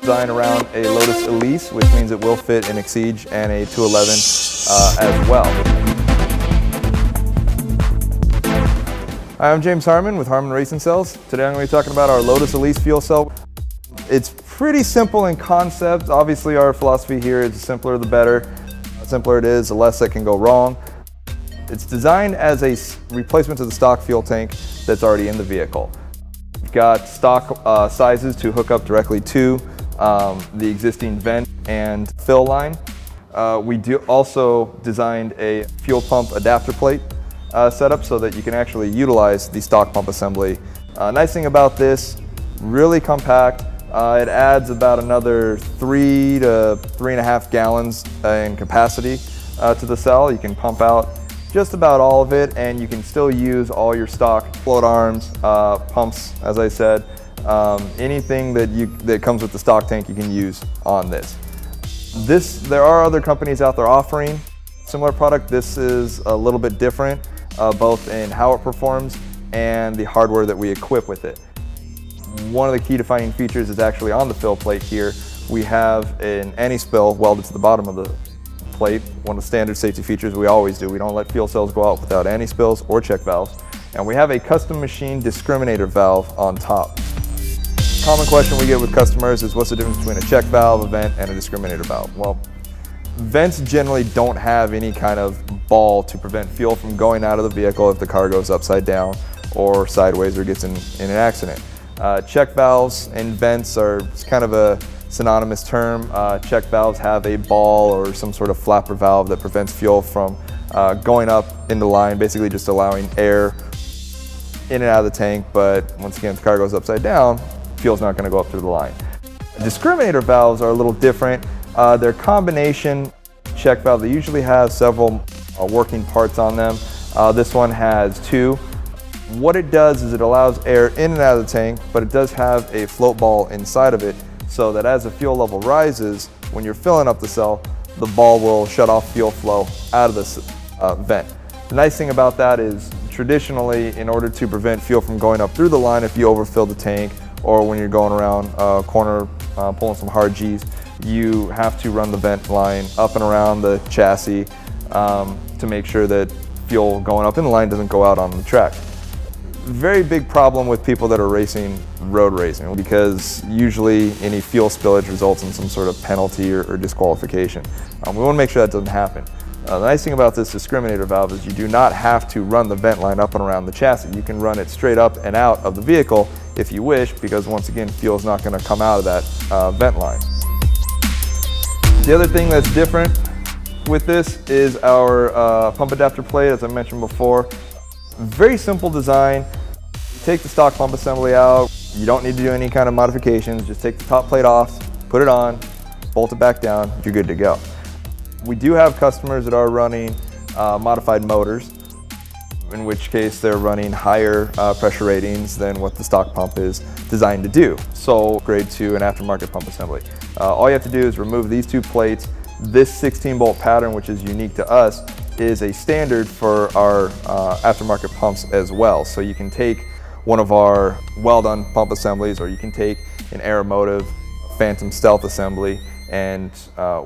Designed around a Lotus Elise, which means it will fit an Exige and a 211 as well. Hi, I'm James Harmon with Harmon Racing Cells. Today I'm going to be talking about our Lotus Elise fuel cell. It's pretty simple in concept. Obviously our philosophy here is the simpler the better. The simpler it is, the less that can go wrong. It's designed as a replacement to the stock fuel tank that's already in the vehicle. We've got stock sizes to hook up directly to the existing vent and fill line. We also designed a fuel pump adapter plate setup so that you can actually utilize the stock pump assembly. Nice thing about this, really compact. It adds about another 3 to 3.5 gallons in capacity to the cell. You can pump out just about all of it, and you can still use all your stock float arms, pumps, as I said. Anything that comes with the stock tank you can use on this. There are other companies out there offering similar product. This is a little bit different, both in how it performs and the hardware that we equip with it. One of the key defining features is actually on the fill plate here. We have an anti-spill welded to the bottom of the plate. One of the standard safety features we always do. We don't let fuel cells go out without anti-spills or check valves. And we have a custom machine discriminator valve on top. Common question we get with customers is, what's the difference between a check valve, a vent, and a discriminator valve? Well, vents generally don't have any kind of ball to prevent fuel from going out of the vehicle if the car goes upside down or sideways or gets in an accident. Check valves and vents are kind of a synonymous term. Check valves have a ball or some sort of flapper valve that prevents fuel from going up in the line, basically just allowing air in and out of the tank. But once again, if the car goes upside down, fuel's not going to go up through the line. Discriminator valves are a little different. They're combination check valve. They usually have several working parts on them. This one has 2. What it does is it allows air in and out of the tank, but it does have a float ball inside of it, so that as the fuel level rises, when you're filling up the cell, the ball will shut off fuel flow out of the vent. The nice thing about that is, traditionally, in order to prevent fuel from going up through the line if you overfill the tank, or when you're going around a corner pulling some hard G's, you have to run the vent line up and around the chassis to make sure that fuel going up in the line doesn't go out on the track. Very big problem with people that are racing road racing, because usually any fuel spillage results in some sort of penalty or disqualification. We want to make sure that doesn't happen. The nice thing about this discriminator valve is you do not have to run the vent line up and around the chassis. You can run it straight up and out of the vehicle if you wish, because once again, fuel is not going to come out of that vent line. The other thing that's different with this is our pump adapter plate, as I mentioned before. Very simple design. You take the stock pump assembly out. You don't need to do any kind of modifications. Just take the top plate off, put it on, bolt it back down, you're good to go. We do have customers that are running modified motors, in which case they're running higher pressure ratings than what the stock pump is designed to do. So upgrade to an aftermarket pump assembly. All you have to do is remove these 2 plates. This 16-bolt pattern, which is unique to us, is a standard for our aftermarket pumps as well. So you can take one of our well-done pump assemblies, or you can take an Aeromotive Phantom Stealth assembly, and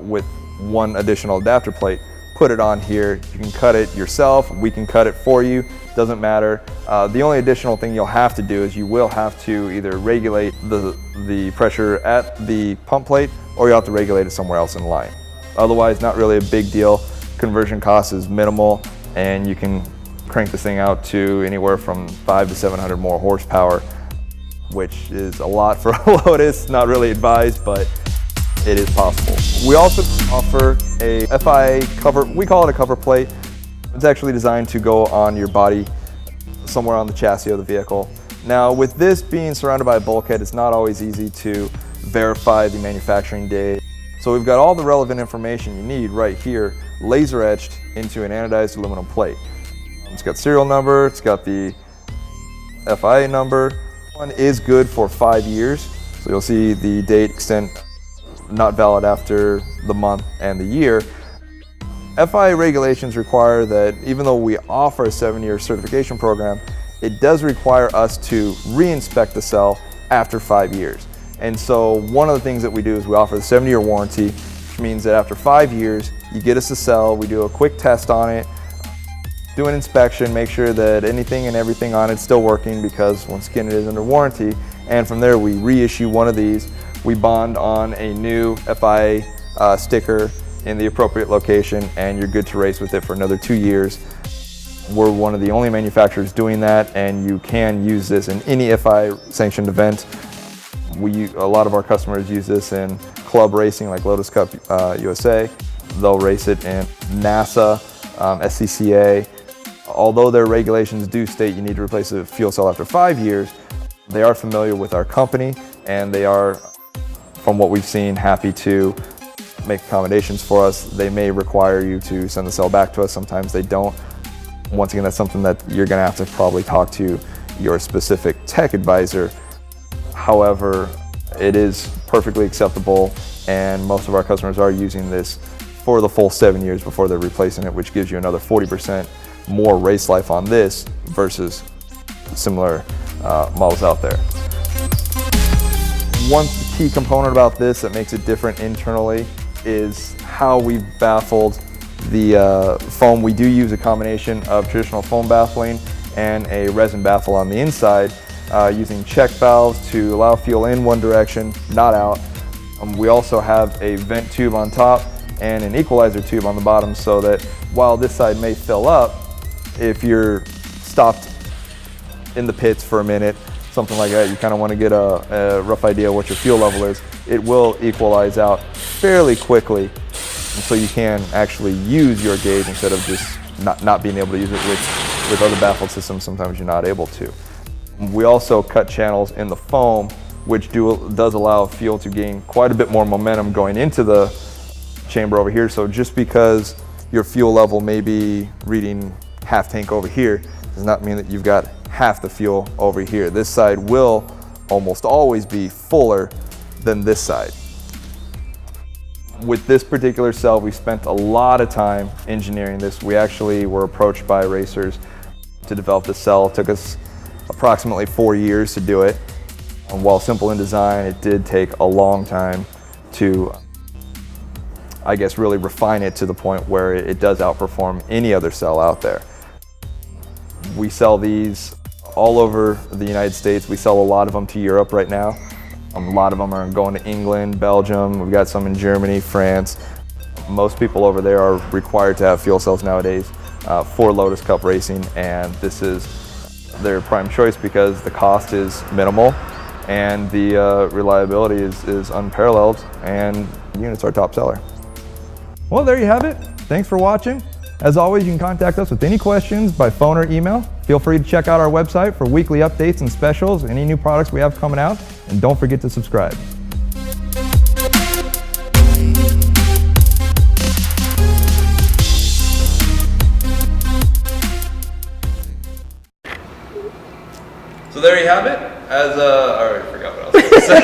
with 1 additional adapter plate, put it on here. You can cut it yourself, we can cut it for you, doesn't matter. The only additional thing you'll have to do is you will have to either regulate the pressure at the pump plate, or you have to regulate it somewhere else in line. Otherwise, not really a big deal. Conversion cost is minimal, and you can crank this thing out to anywhere from 500 to 700 more horsepower, which is a lot for a Lotus. Not really advised, but it is possible. We also offer a FI cover. We call it a cover plate. It's actually designed to go on your body somewhere on the chassis of the vehicle. Now, with this being surrounded by a bulkhead, it's not always easy to verify the manufacturing date. So we've got all the relevant information you need right here, laser etched into an anodized aluminum plate. It's got serial number, it's got the FIA number. One is good for 5 years, so you'll see the date extent not valid after the month and the year. FIA regulations require that even though we offer a 7-year certification program, it does require us to re-inspect the cell after 5 years. And so one of the things that we do is we offer the 7-year warranty, which means that after 5 years, you get us a cell, we do a quick test on it, do an inspection, make sure that anything and everything on it's still working, because once again it is under warranty, and from there we reissue one of these. We bond on a new FIA sticker in the appropriate location, and you're good to race with it for another 2 years. We're one of the only manufacturers doing that, and you can use this in any FIA sanctioned event. A lot of our customers use this in club racing like Lotus Cup USA. They'll race it in NASA, SCCA. Although their regulations do state you need to replace the fuel cell after 5 years, they are familiar with our company, and they are, from what we've seen, happy to make accommodations for us. They may require you to send the cell back to us. Sometimes they don't. Once again, that's something that you're going to have to probably talk to your specific tech advisor. However, it is perfectly acceptable, and most of our customers are using this for the full 7 years before they're replacing it, which gives you another 40% more race life on this versus similar models out there. One key component about this that makes it different internally is how we've baffled the foam. We do use a combination of traditional foam baffling and a resin baffle on the inside, using check valves to allow fuel in one direction, not out. We also have a vent tube on top and an equalizer tube on the bottom, so that while this side may fill up, if you're stopped in the pits for a minute, something like that, you kind of want to get a rough idea of what your fuel level is, it will equalize out fairly quickly, and so you can actually use your gauge instead of just not being able to use it with other baffled systems. Sometimes you're not able to. We also cut channels in the foam, which does allow fuel to gain quite a bit more momentum going into the chamber over here. So just because your fuel level may be reading half tank over here does not mean that you've got half the fuel over here. This side will almost always be fuller than this side. With this particular cell, we spent a lot of time engineering this. We actually were approached by racers to develop this cell. It took us approximately 4 years to do it. And while simple in design, it did take a long time to, I guess, really refine it to the point where it does outperform any other cell out there. We sell these all over the United States. We sell a lot of them to Europe right now. A lot of them are going to England, Belgium. We've got some in Germany, France. Most people over there are required to have fuel cells nowadays for Lotus Cup racing, and this is their prime choice because the cost is minimal and the reliability is unparalleled, and the unit's our top seller. Well, there you have it. Thanks for watching. As always, you can contact us with any questions by phone or email. Feel free to check out our website for weekly updates and specials, any new products we have coming out, and don't forget to subscribe. So there you have it. I already forgot what I was going to say.